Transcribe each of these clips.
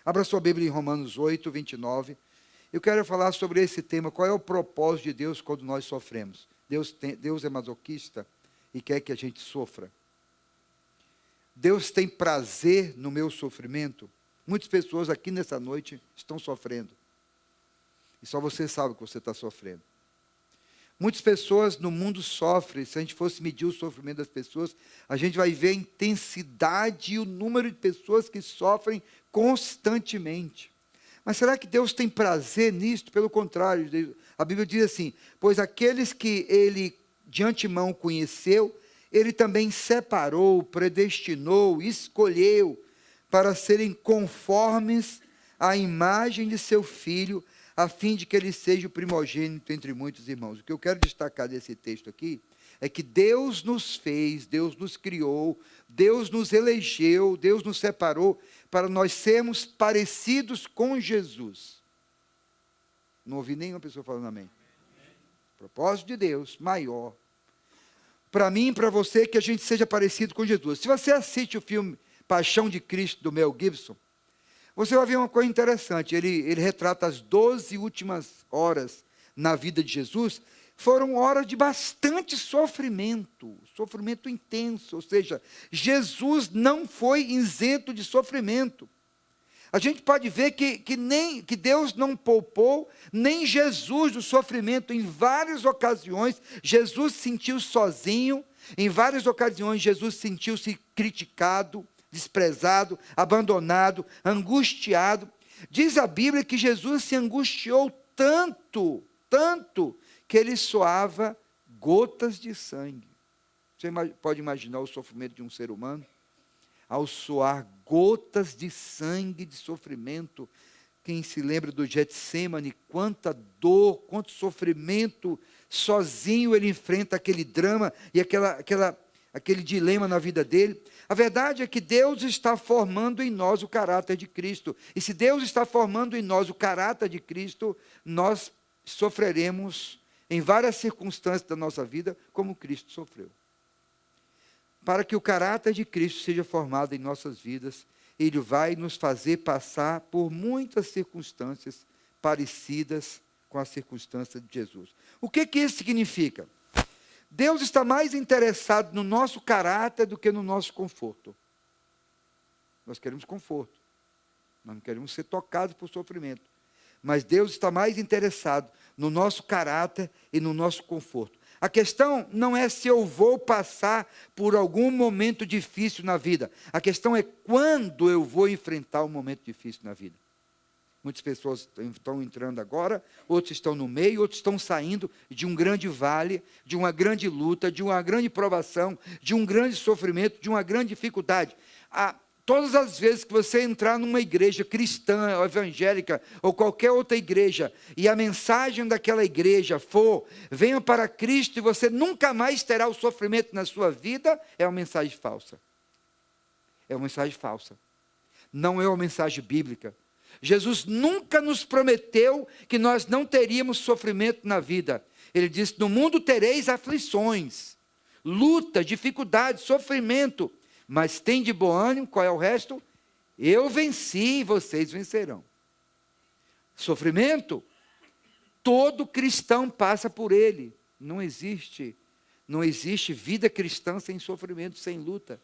Abra sua Bíblia em Romanos 8, 29. Eu quero falar sobre esse tema, qual é o propósito de Deus quando nós sofremos. Deus é masoquista e quer que a gente sofra. Deus tem prazer no meu sofrimento. Muitas pessoas aqui nessa noite estão sofrendo. E só você sabe que você está sofrendo. Muitas pessoas no mundo sofrem. Se a gente fosse medir o sofrimento das pessoas, a gente vai ver a intensidade e o número de pessoas que sofrem constantemente. Mas será que Deus tem prazer nisto? Pelo contrário, a Bíblia diz assim: pois aqueles que Ele de antemão conheceu, Ele também separou, predestinou, escolheu para serem conformes à imagem de seu Filho, a fim de que Ele seja o primogênito entre muitos irmãos. O que eu quero destacar desse texto aqui é que Deus nos fez, Deus nos criou, Deus nos elegeu, Deus nos separou para nós sermos parecidos com Jesus. Não ouvi nenhuma pessoa falando amém. Propósito de Deus maior para mim e para você, que a gente seja parecido com Jesus. Se você assiste o filme Paixão de Cristo, do Mel Gibson, você vai ver uma coisa interessante. Ele retrata as 12 últimas horas na vida de Jesus. Foram horas de bastante sofrimento, sofrimento intenso, ou seja, Jesus não foi isento de sofrimento. A gente pode ver que Deus não poupou nem Jesus do sofrimento. Em várias ocasiões, Jesus se sentiu sozinho, em várias ocasiões, Jesus sentiu-se criticado, desprezado, abandonado, angustiado. Diz a Bíblia que Jesus se angustiou tanto, que ele suava gotas de sangue. Você pode imaginar o sofrimento de um ser humano? Ao suar gotas de sangue, de sofrimento. Quem se lembra do Getsêmani, quanta dor, quanto sofrimento, sozinho ele enfrenta aquele drama e aquele dilema na vida dele. A verdade é que Deus está formando em nós o caráter de Cristo. E se Deus está formando em nós o caráter de Cristo, nós sofreremos em várias circunstâncias da nossa vida, como Cristo sofreu. Para que o caráter de Cristo seja formado em nossas vidas, Ele vai nos fazer passar por muitas circunstâncias parecidas com as circunstâncias de Jesus. O que isso significa? Deus está mais interessado no nosso caráter do que no nosso conforto. Nós queremos conforto. Nós não queremos ser tocados por sofrimento. Mas Deus está mais interessado no nosso caráter e no nosso conforto. A questão não é se eu vou passar por algum momento difícil na vida. A questão é quando eu vou enfrentar um momento difícil na vida. Muitas pessoas estão entrando agora, outros estão no meio, outros estão saindo de um grande vale, de uma grande luta, de uma grande provação, de um grande sofrimento, de uma grande dificuldade. Todas as vezes que você entrar numa igreja cristã, ou evangélica, ou qualquer outra igreja, e a mensagem daquela igreja for, venha para Cristo e você nunca mais terá o sofrimento na sua vida, é uma mensagem falsa. É uma mensagem falsa. Não é uma mensagem bíblica. Jesus nunca nos prometeu que nós não teríamos sofrimento na vida. Ele disse: no mundo tereis aflições, luta, dificuldade, sofrimento. Mas tem de bom ânimo, qual é o resto? Eu venci e vocês vencerão. Sofrimento, todo cristão passa por ele. Não existe vida cristã sem sofrimento, sem luta.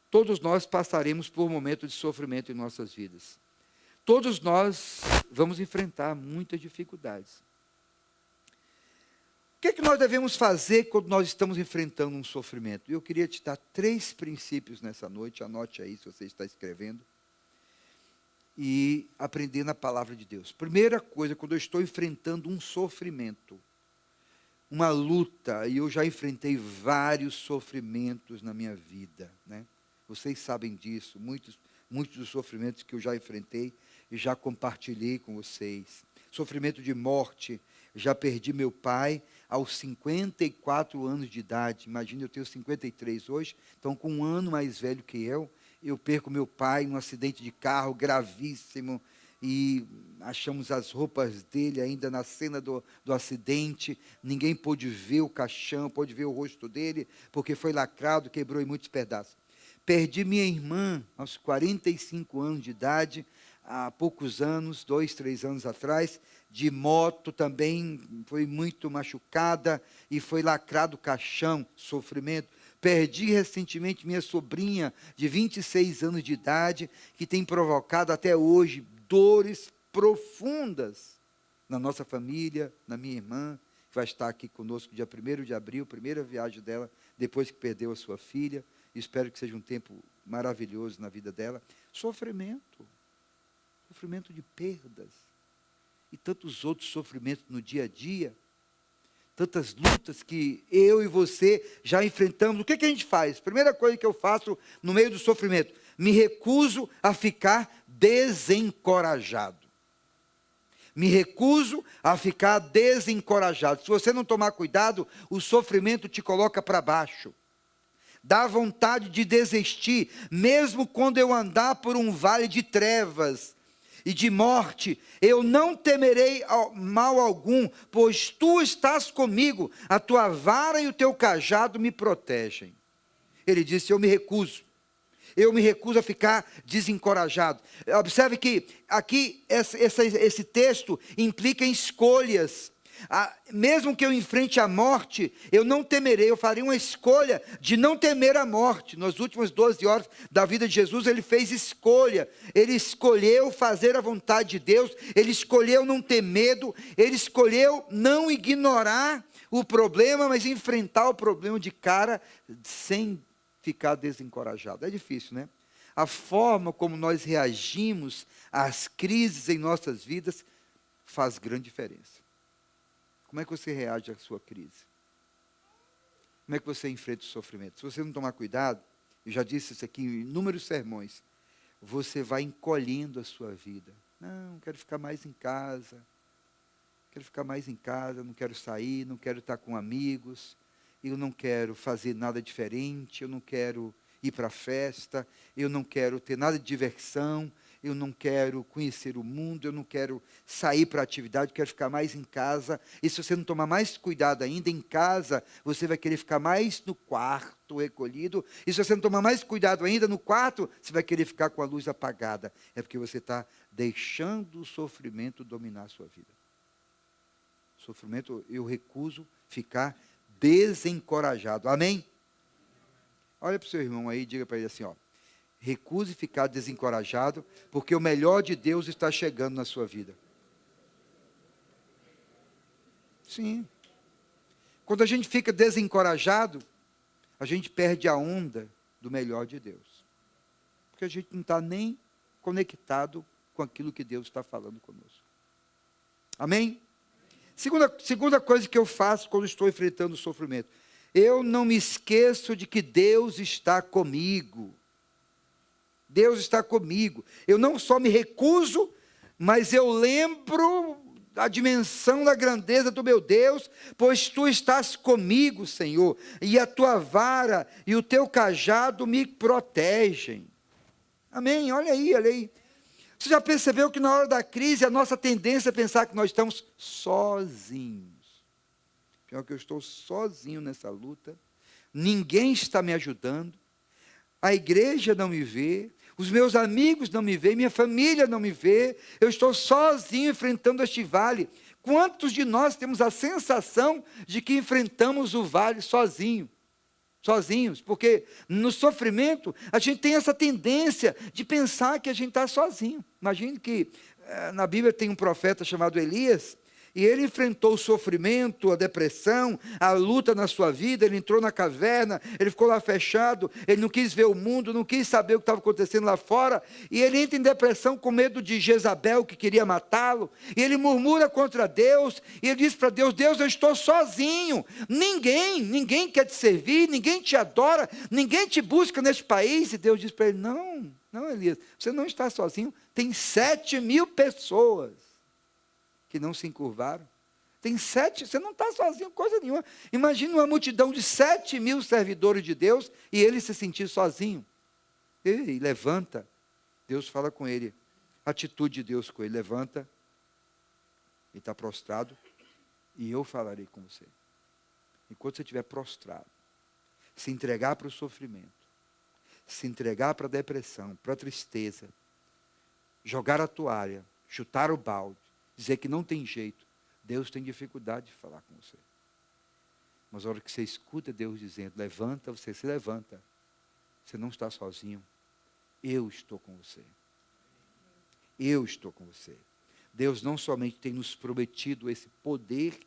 Todos nós passaremos por momentos de sofrimento em nossas vidas. Todos nós vamos enfrentar muitas dificuldades. O que é que nós devemos fazer quando nós estamos enfrentando um sofrimento? Eu queria te dar 3 princípios nessa noite, anote aí se você está escrevendo, e aprender na palavra de Deus. Primeira coisa, quando eu estou enfrentando um sofrimento, uma luta, e eu já enfrentei vários sofrimentos na minha vida, né? Vocês sabem disso, muitos dos sofrimentos que eu já enfrentei e já compartilhei com vocês. Sofrimento de morte. Já perdi meu pai aos 54 anos de idade. Imagina, eu tenho 53 hoje, então com um ano mais velho que eu perco meu pai num acidente de carro gravíssimo, e achamos as roupas dele ainda na cena do acidente. Ninguém pôde ver o caixão, pôde ver o rosto dele, porque foi lacrado, quebrou em muitos pedaços. Perdi minha irmã aos 45 anos de idade, há poucos anos, 2, 3 anos atrás, de moto também, foi muito machucada e foi lacrado o caixão, sofrimento. Perdi recentemente minha sobrinha, de 26 anos de idade, que tem provocado até hoje dores profundas na nossa família, na minha irmã, que vai estar aqui conosco dia 1º de abril, primeira viagem dela, depois que perdeu a sua filha. Espero que seja um tempo maravilhoso na vida dela. Sofrimento de perdas, e tantos outros sofrimentos no dia a dia, tantas lutas que eu e você já enfrentamos. O que a gente faz? Primeira coisa que eu faço no meio do sofrimento: me recuso a ficar desencorajado. Me recuso a ficar desencorajado. Se você não tomar cuidado, o sofrimento te coloca para baixo. Dá vontade de desistir, mesmo quando eu andar por um vale de trevas e de morte, eu não temerei mal algum, pois tu estás comigo, a tua vara e o teu cajado me protegem. Ele disse: eu me recuso a ficar desencorajado. Observe que aqui esse texto implica em escolhas. Mesmo que eu enfrente a morte, eu não temerei. Eu farei uma escolha de não temer a morte. Nas últimas 12 horas da vida de Jesus, ele fez escolha. Ele escolheu fazer a vontade de Deus. Ele escolheu não ter medo. Ele escolheu não ignorar o problema, mas enfrentar o problema de cara, sem ficar desencorajado. É difícil, né? A forma como nós reagimos às crises em nossas vidas faz grande diferença. Como é que você reage à sua crise? Como é que você enfrenta o sofrimento? Se você não tomar cuidado, eu já disse isso aqui em inúmeros sermões, você vai encolhendo a sua vida. Não, quero ficar mais em casa. Não quero sair, não quero estar com amigos, eu não quero fazer nada diferente, eu não quero ir para a festa, eu não quero ter nada de diversão, eu não quero conhecer o mundo, eu não quero sair para a atividade, eu quero ficar mais em casa. E se você não tomar mais cuidado ainda, em casa, você vai querer ficar mais no quarto, recolhido. E se você não tomar mais cuidado ainda, no quarto, você vai querer ficar com a luz apagada. É porque você está deixando o sofrimento dominar a sua vida. Sofrimento, eu recuso ficar desencorajado. Amém? Olha para o seu irmão aí e diga para ele assim, ó: recuse ficar desencorajado, porque o melhor de Deus está chegando na sua vida. Sim. Quando a gente fica desencorajado, a gente perde a onda do melhor de Deus. Porque a gente não está nem conectado com aquilo que Deus está falando conosco. Amém? Segunda coisa que eu faço quando estou enfrentando o sofrimento: eu não me esqueço de que Deus está comigo. Deus está comigo. Eu não só me recuso, mas eu lembro a dimensão da grandeza do meu Deus, pois tu estás comigo, Senhor, e a tua vara e o teu cajado me protegem. Amém? Olha aí. Você já percebeu que na hora da crise a nossa tendência é pensar que nós estamos sozinhos? Pior que eu estou sozinho nessa luta, ninguém está me ajudando, a igreja não me vê, os meus amigos não me veem, minha família não me vê, eu estou sozinho enfrentando este vale. Quantos de nós temos a sensação de que enfrentamos o vale sozinhos? Porque no sofrimento a gente tem essa tendência de pensar que a gente está sozinho. Imagine que na Bíblia tem um profeta chamado Elias, e ele enfrentou o sofrimento, a depressão, a luta na sua vida. Ele entrou na caverna, ele ficou lá fechado, ele não quis ver o mundo, não quis saber o que estava acontecendo lá fora, e ele entra em depressão com medo de Jezabel, que queria matá-lo, e ele murmura contra Deus, e ele diz para Deus: Deus, eu estou sozinho, ninguém quer te servir, ninguém te adora, ninguém te busca neste país. E Deus diz para ele: não, Elias, você não está sozinho, tem 7.000 pessoas que não se encurvaram. Você não está sozinho, coisa nenhuma. Imagina uma multidão de 7.000 servidores de Deus e ele se sentir sozinho. Ei, levanta. Deus fala com ele. Atitude de Deus com ele: levanta. Ele está prostrado e eu falarei com você. Enquanto você estiver prostrado, se entregar para o sofrimento, se entregar para a depressão, para a tristeza, jogar a toalha, chutar o balde, dizer que não tem jeito, Deus tem dificuldade de falar com você. Mas a hora que você escuta Deus dizendo, levanta, você se levanta. Você não está sozinho. Eu estou com você. Eu estou com você. Deus não somente tem nos prometido esse poder,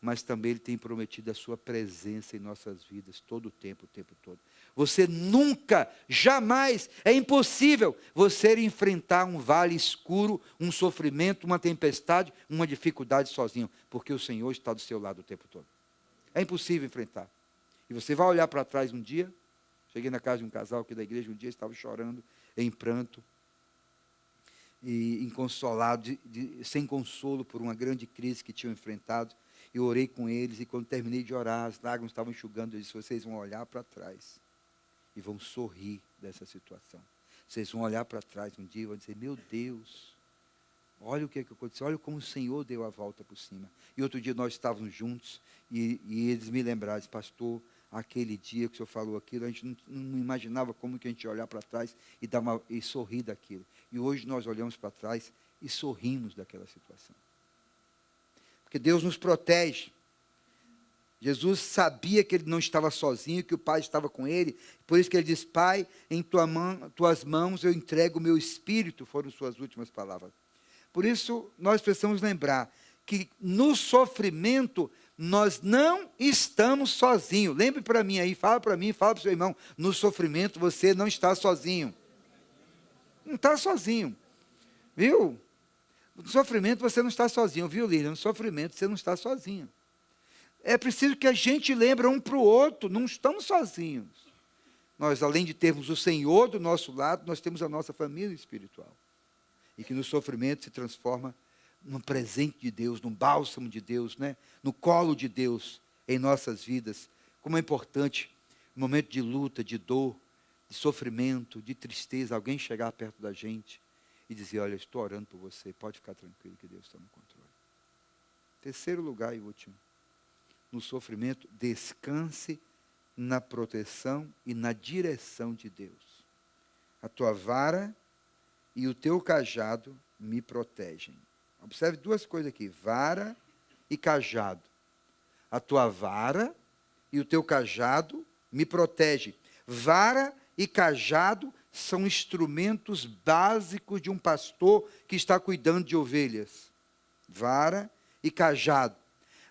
mas também Ele tem prometido a sua presença em nossas vidas, todo o tempo todo. Você nunca, jamais, é impossível você enfrentar um vale escuro, um sofrimento, uma tempestade, uma dificuldade sozinho, porque o Senhor está do seu lado o tempo todo. É impossível enfrentar. E você vai olhar para trás um dia, cheguei na casa de um casal aqui da igreja, um dia estava chorando, em pranto, e inconsolado, sem consolo por uma grande crise que tinham enfrentado. Eu orei com eles, e quando terminei de orar, as lágrimas estavam enxugando. Eu disse, vocês vão olhar para trás e vão sorrir dessa situação. Vocês vão olhar para trás um dia e vão dizer, meu Deus, olha o que aconteceu, olha como o Senhor deu a volta por cima. E outro dia nós estávamos juntos, e eles me lembraram, pastor, aquele dia que o senhor falou aquilo, a gente não imaginava como que a gente ia olhar para trás e sorrir daquilo. E hoje nós olhamos para trás e sorrimos daquela situação. Porque Deus nos protege. Jesus sabia que ele não estava sozinho, que o Pai estava com ele. Por isso que ele diz, Pai, em tuas mãos eu entrego o meu espírito, foram suas últimas palavras. Por isso, nós precisamos lembrar que no sofrimento, nós não estamos sozinhos. Lembre para mim aí, fala para mim, fala para o seu irmão, no sofrimento você não está sozinho. Não está sozinho, viu? No sofrimento você não está sozinho, viu, Lília? No sofrimento você não está sozinho. É preciso que a gente lembre um para o outro, não estamos sozinhos. Nós, além de termos o Senhor do nosso lado, nós temos a nossa família espiritual. E que no sofrimento se transforma num presente de Deus, num bálsamo de Deus, né? No colo de Deus em nossas vidas. Como é importante, no momento de luta, de dor, de sofrimento, de tristeza, alguém chegar perto da gente e dizer, olha, estou orando por você, pode ficar tranquilo que Deus está no controle. Terceiro lugar e último, no sofrimento, descanse na proteção e na direção de Deus. A tua vara e o teu cajado me protegem. Observe duas coisas aqui, vara e cajado. A tua vara e o teu cajado me protegem. Vara e cajado são instrumentos básicos de um pastor que está cuidando de ovelhas. Vara e cajado.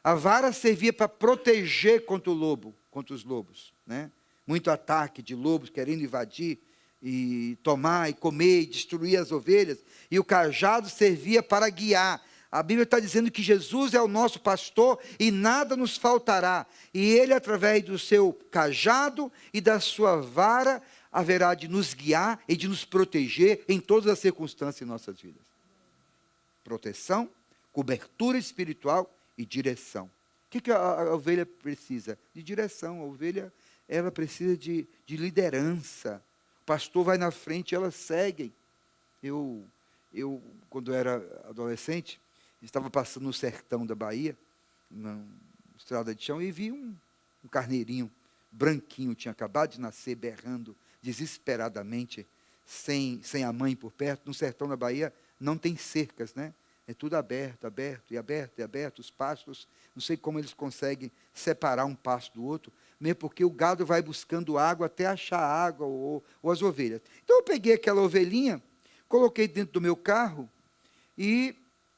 A vara servia para proteger contra os lobos, né? Muito ataque de lobos querendo invadir e tomar e comer e destruir as ovelhas. E o cajado servia para guiar. A Bíblia está dizendo que Jesus é o nosso pastor e nada nos faltará. E Ele, através do seu cajado e da sua vara, haverá de nos guiar e de nos proteger em todas as circunstâncias em nossas vidas. Proteção, cobertura espiritual e direção. O que a ovelha precisa? De direção. A ovelha, ela precisa de liderança. O pastor vai na frente, elas seguem. Eu quando era adolescente, estava passando no sertão da Bahia, na estrada de chão, e vi um carneirinho branquinho, tinha acabado de nascer, berrando desesperadamente, sem a mãe por perto. No sertão da Bahia não tem cercas, né? É tudo aberto, os pastos, não sei como eles conseguem separar um pasto do outro, mesmo porque o gado vai buscando água até achar água, ou as ovelhas. Então eu peguei aquela ovelhinha, coloquei dentro do meu carro e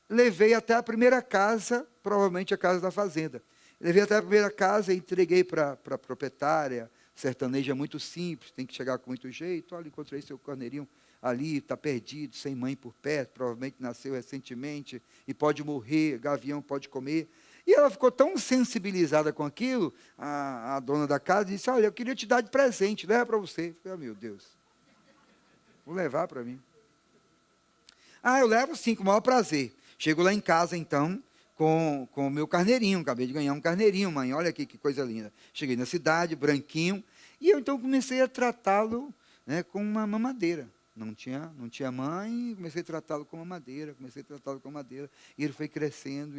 levei até a primeira casa, provavelmente a casa da fazenda. Levei até a primeira casa e entreguei para a proprietária. Sertaneja é muito simples, tem que chegar com muito jeito. Olha, encontrei seu carneirinho ali, está perdido, sem mãe por perto, provavelmente nasceu recentemente e pode morrer, gavião pode comer. E ela ficou tão sensibilizada com aquilo, a dona da casa disse, olha, eu queria te dar de presente, leva para você. Eu falei, meu Deus, vou levar para mim. Eu levo sim, com o maior prazer. Chego lá em casa, então, com o meu carneirinho, acabei de ganhar um carneirinho, mãe, olha aqui que coisa linda. Cheguei na cidade, branquinho, e eu então comecei a tratá-lo, né, com uma mamadeira. Não tinha mãe, comecei a tratá-lo com mamadeira, e ele foi crescendo,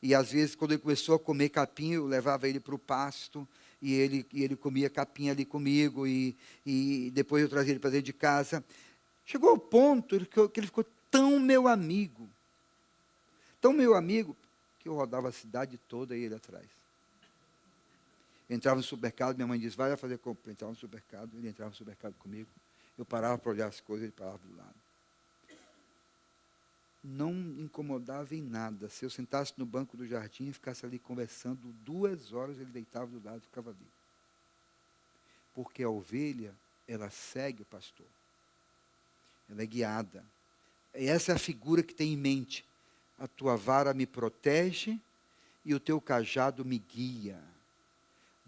e às vezes, quando ele começou a comer capim, eu levava ele para o pasto, e ele comia capinha ali comigo, e depois eu trazia ele para dentro de casa. Chegou ao ponto que ele ficou tão meu amigo, que eu rodava a cidade toda e ele atrás. Eu entrava no supermercado, minha mãe disse, vai lá fazer compra. Eu entrava no supermercado, ele entrava no supermercado comigo. Eu parava para olhar as coisas, ele parava do lado. Não incomodava em nada. Se eu sentasse no banco do jardim e ficasse ali conversando 2 horas, ele deitava do lado e ficava ali. Porque a ovelha, ela segue o pastor. Ela é guiada. E essa é a figura que tem em mente. A tua vara me protege e o teu cajado me guia.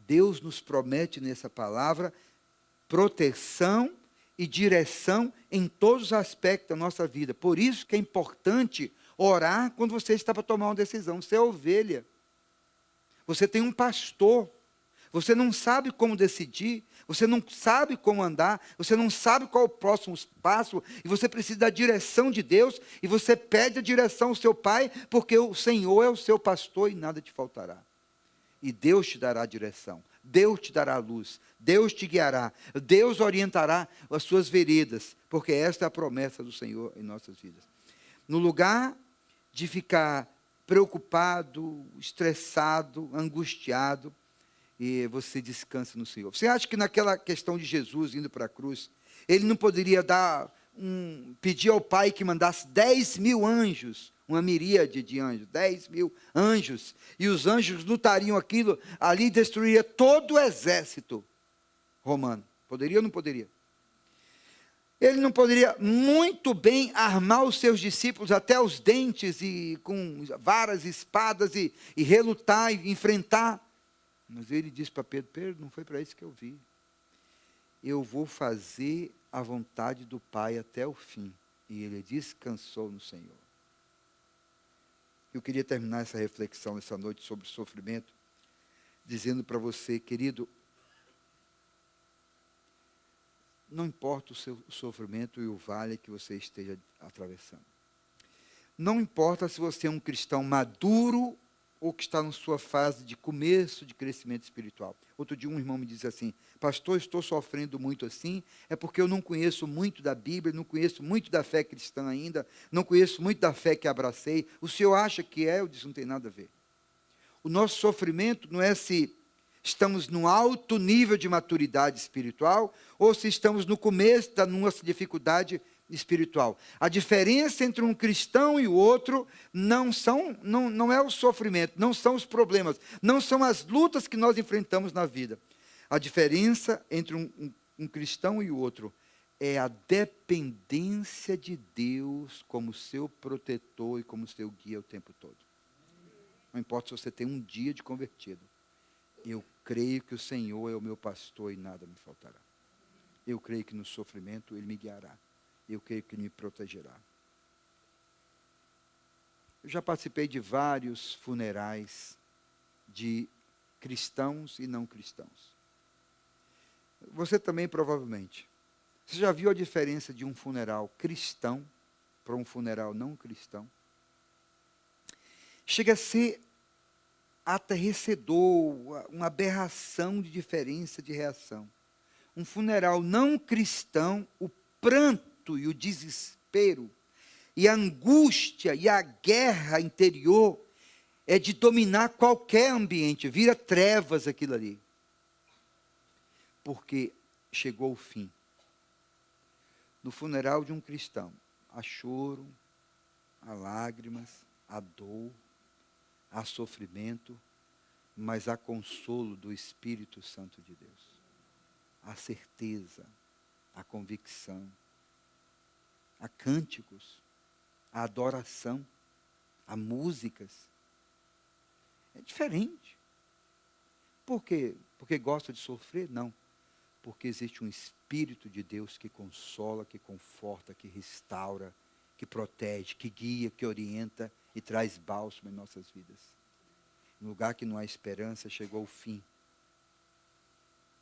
Deus nos promete nessa palavra proteção e direção em todos os aspectos da nossa vida. Por isso que é importante orar quando você está para tomar uma decisão. Você é ovelha. Você tem um pastor. Você não sabe como decidir. Você não sabe como andar. Você não sabe qual é o próximo passo. E você precisa da direção de Deus. E você pede a direção ao seu Pai, porque o Senhor é o seu pastor e nada te faltará. E Deus te dará a direção. Deus te dará a luz. Deus te guiará. Deus orientará as suas veredas. Porque esta é a promessa do Senhor em nossas vidas. No lugar de ficar preocupado, estressado, angustiado, e você descansa no Senhor. Você acha que naquela questão de Jesus indo para a cruz, ele não poderia pedir ao Pai que mandasse 10.000 anjos, uma miríade de anjos, 10.000 anjos, e os anjos lutariam aquilo, ali destruiria todo o exército romano? Poderia ou não poderia? Ele não poderia muito bem armar os seus discípulos até os dentes, e com varas, espadas, e relutar, e enfrentar? Mas ele disse para Pedro, Pedro, não foi para isso que eu vi. Eu vou fazer a vontade do Pai até o fim. E ele descansou no Senhor. Eu queria terminar essa reflexão essa noite sobre o sofrimento, dizendo para você, querido, não importa o seu sofrimento e o vale que você esteja atravessando. Não importa se você é um cristão maduro ou que está na sua fase de começo de crescimento espiritual. Outro dia um irmão me disse assim, pastor, estou sofrendo muito assim, é porque eu não conheço muito da Bíblia, não conheço muito da fé cristã ainda, não conheço muito da fé que abracei. O senhor acha que é? Eu disse, não tem nada a ver. O nosso sofrimento não é se estamos num alto nível de maturidade espiritual ou se estamos no começo da nossa dificuldade espiritual. A diferença entre um cristão e o outro não é o sofrimento, não são os problemas, não são as lutas que nós enfrentamos na vida. A diferença entre um cristão e o outro é a dependência de Deus como seu protetor e como seu guia o tempo todo. Não importa se você tem um dia de convertido. Eu creio que o Senhor é o meu pastor e nada me faltará. Eu creio que no sofrimento Ele me guiará. Eu creio que Ele me protegerá. Eu já participei de vários funerais de cristãos e não cristãos. Você também, provavelmente. Você já viu a diferença de um funeral cristão para um funeral não cristão? Chega a ser aterrecedor, uma aberração de diferença de reação. Um funeral não cristão, o pranto e o desespero, e a angústia e a guerra interior é de dominar qualquer ambiente, vira trevas aquilo ali. Porque chegou o fim. No funeral de um cristão, há choro, há lágrimas, há dor, há sofrimento, mas há consolo do Espírito Santo de Deus. Há certeza, há convicção, há cânticos, há adoração, há músicas. É diferente. Por quê? Porque gosta de sofrer? Não. Porque existe um Espírito de Deus que consola, que conforta, que restaura, que protege, que guia, que orienta e traz bálsamo em nossas vidas. No lugar que não há esperança, chegou o fim.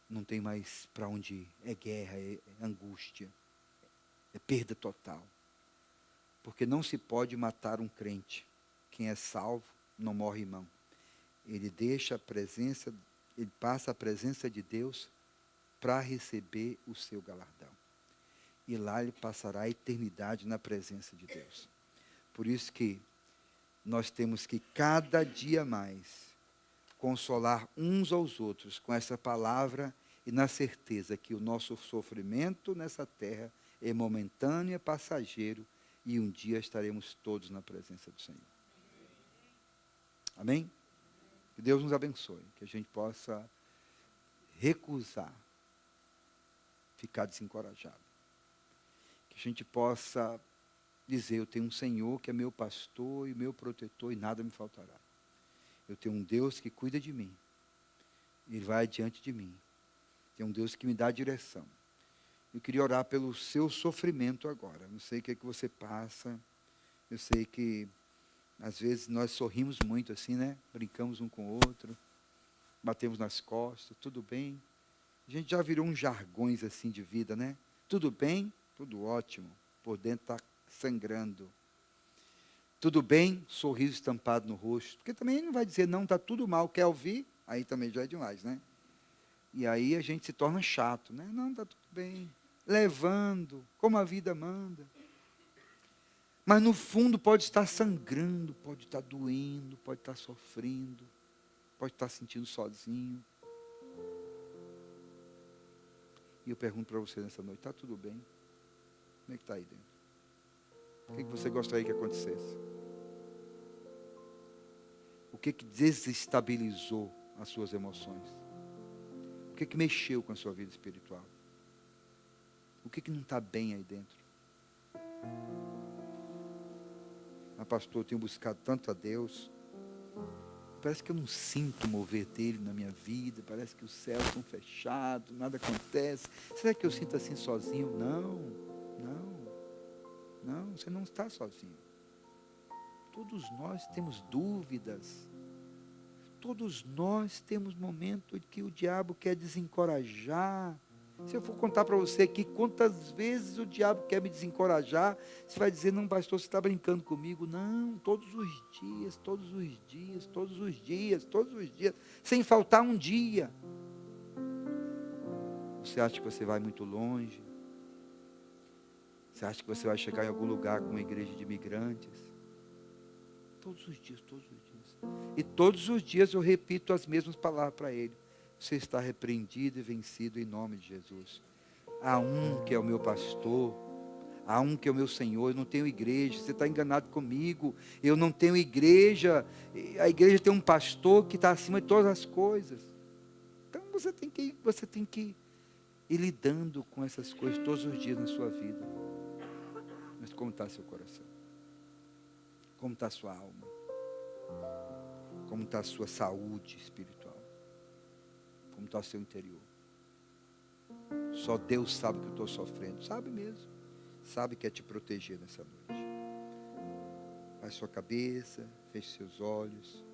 Não tem mais para onde ir. É guerra, é angústia, é perda total. Porque não se pode matar um crente. Quem é salvo não morre, irmão. Ele deixa a presença ele passa a presença de Deus para receber o seu galardão. E lá ele passará a eternidade na presença de Deus. Por isso que nós temos que cada dia mais consolar uns aos outros com essa palavra e na certeza que o nosso sofrimento nessa terra é momentâneo, é passageiro e um dia estaremos todos na presença do Senhor. Amém? Que Deus nos abençoe, que a gente possa recusar ficar desencorajado. Que a gente possa dizer, eu tenho um Senhor que é meu pastor e meu protetor e nada me faltará. Eu tenho um Deus que cuida de mim. Ele vai adiante de mim. Tem um Deus que me dá a direção. Eu queria orar pelo seu sofrimento agora. Não sei o que é que você passa. Eu sei que, às vezes, nós sorrimos muito assim, né? Brincamos um com o outro. Batemos nas costas. Tudo bem? A gente já virou uns jargões assim de vida, né? Tudo bem? Tudo ótimo. Por dentro está sangrando. Tudo bem? Sorriso estampado no rosto. Porque também ele não vai dizer, não, está tudo mal, quer ouvir? Aí também já é demais, né? E aí a gente se torna chato, né? Não, está tudo bem. Levando, como a vida manda. Mas no fundo pode estar sangrando, pode estar doendo, pode estar sofrendo, pode estar sentindo sozinho. E eu pergunto para você nessa noite, está tudo bem? Como é que está aí dentro? O que você gostaria que acontecesse? O que desestabilizou as suas emoções? O que mexeu com a sua vida espiritual? O que não está bem aí dentro? Mas pastor, eu tenho buscado tanto a Deus. Parece que eu não sinto o mover dele na minha vida. Parece que os céus estão fechados, nada acontece. Será que eu sinto assim sozinho? Não, você não está sozinho. Todos nós temos dúvidas. Todos nós temos momentos em que o diabo quer desencorajar. Se eu for contar para você aqui quantas vezes o diabo quer me desencorajar, você vai dizer, não, pastor, você está brincando comigo. Não, todos os dias, sem faltar um dia. Você acha que você vai muito longe? Você acha que você vai chegar em algum lugar com uma igreja de imigrantes? Todos os dias. E todos os dias eu repito as mesmas palavras para ele. Você está repreendido e vencido em nome de Jesus. Há um que é o meu pastor, há um que é o meu Senhor. Eu não tenho igreja, você está enganado comigo. Eu não tenho igreja. A igreja tem um pastor que está acima de todas as coisas. Então você tem que ir lidando com essas coisas todos os dias na sua vida. Mas como está seu coração? Como está sua alma? Como está a sua saúde espiritual? Como está o seu interior? Só Deus sabe o que eu estou sofrendo. Sabe mesmo. Sabe que é te proteger nessa noite. Baixe sua cabeça, feche seus olhos.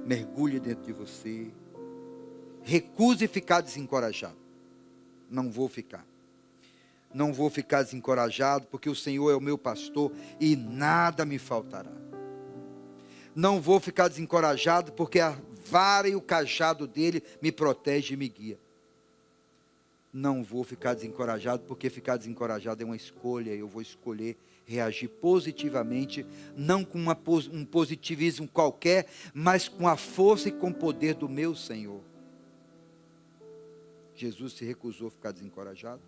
Mergulhe dentro de você. Recuse ficar desencorajado. Não vou ficar. Não vou ficar desencorajado, porque o Senhor é o meu pastor e nada me faltará. Não vou ficar desencorajado, porque a vara e o cajado dele me protege e me guia. Não vou ficar desencorajado, porque ficar desencorajado é uma escolha. Eu vou escolher reagir positivamente, não com um positivismo qualquer, mas com a força e com o poder do meu Senhor. Jesus se recusou a ficar desencorajado,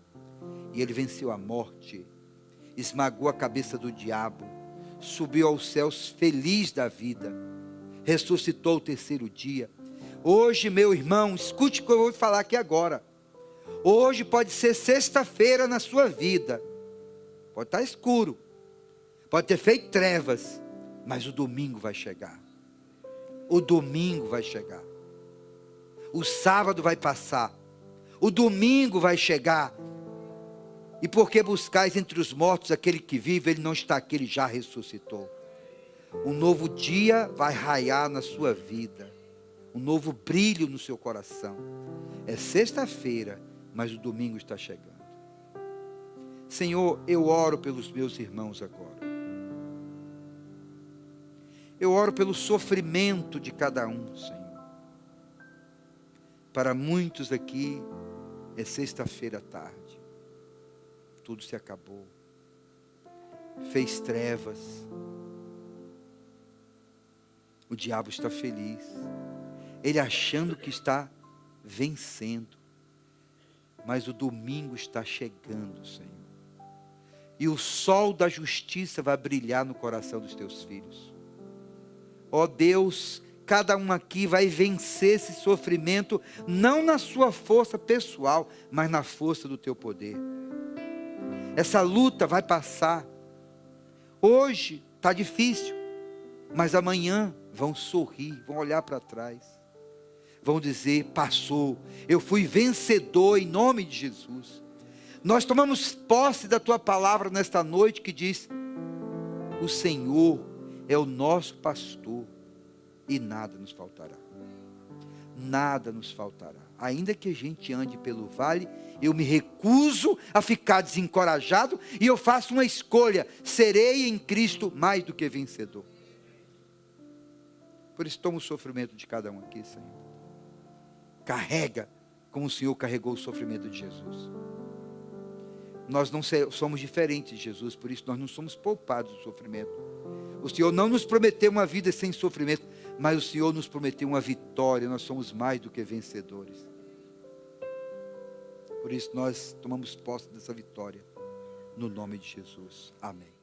e ele venceu a morte, esmagou a cabeça do diabo, subiu aos céus feliz da vida, ressuscitou o terceiro dia. Hoje, meu irmão, escute o que eu vou falar aqui agora. Hoje pode ser sexta-feira na sua vida, pode estar escuro, pode ter feito trevas, mas o domingo vai chegar. O domingo vai chegar. O sábado vai passar. O domingo vai chegar. E porque buscais entre os mortos aquele que vive, ele não está aqui, ele já ressuscitou. Um novo dia vai raiar na sua vida. Um novo brilho no seu coração. É sexta-feira, mas o domingo está chegando. Senhor, eu oro pelos meus irmãos agora. Eu oro pelo sofrimento de cada um, Senhor. Para muitos aqui, é sexta-feira à tarde. Tudo se acabou. Fez trevas. O diabo está feliz. Ele achando que está vencendo. Mas o domingo está chegando, Senhor. E o sol da justiça vai brilhar no coração dos teus filhos. Ó Deus, cada um aqui vai vencer esse sofrimento, não na sua força pessoal, mas na força do teu poder. Essa luta vai passar. Hoje está difícil, mas amanhã vão sorrir, vão olhar para trás. Vão dizer, passou, eu fui vencedor em nome de Jesus. Nós tomamos posse da tua palavra nesta noite que diz, o Senhor é o nosso pastor e nada nos faltará. Nada nos faltará. Ainda que a gente ande pelo vale, eu me recuso a ficar desencorajado e eu faço uma escolha, serei em Cristo mais do que vencedor. Por isso toma o sofrimento de cada um aqui, Senhor. Carrega como o Senhor carregou o sofrimento de Jesus. Nós não somos diferentes de Jesus, por isso nós não somos poupados do sofrimento. O Senhor não nos prometeu uma vida sem sofrimento, mas o Senhor nos prometeu uma vitória, nós somos mais do que vencedores. Por isso nós tomamos posse dessa vitória, no nome de Jesus. Amém.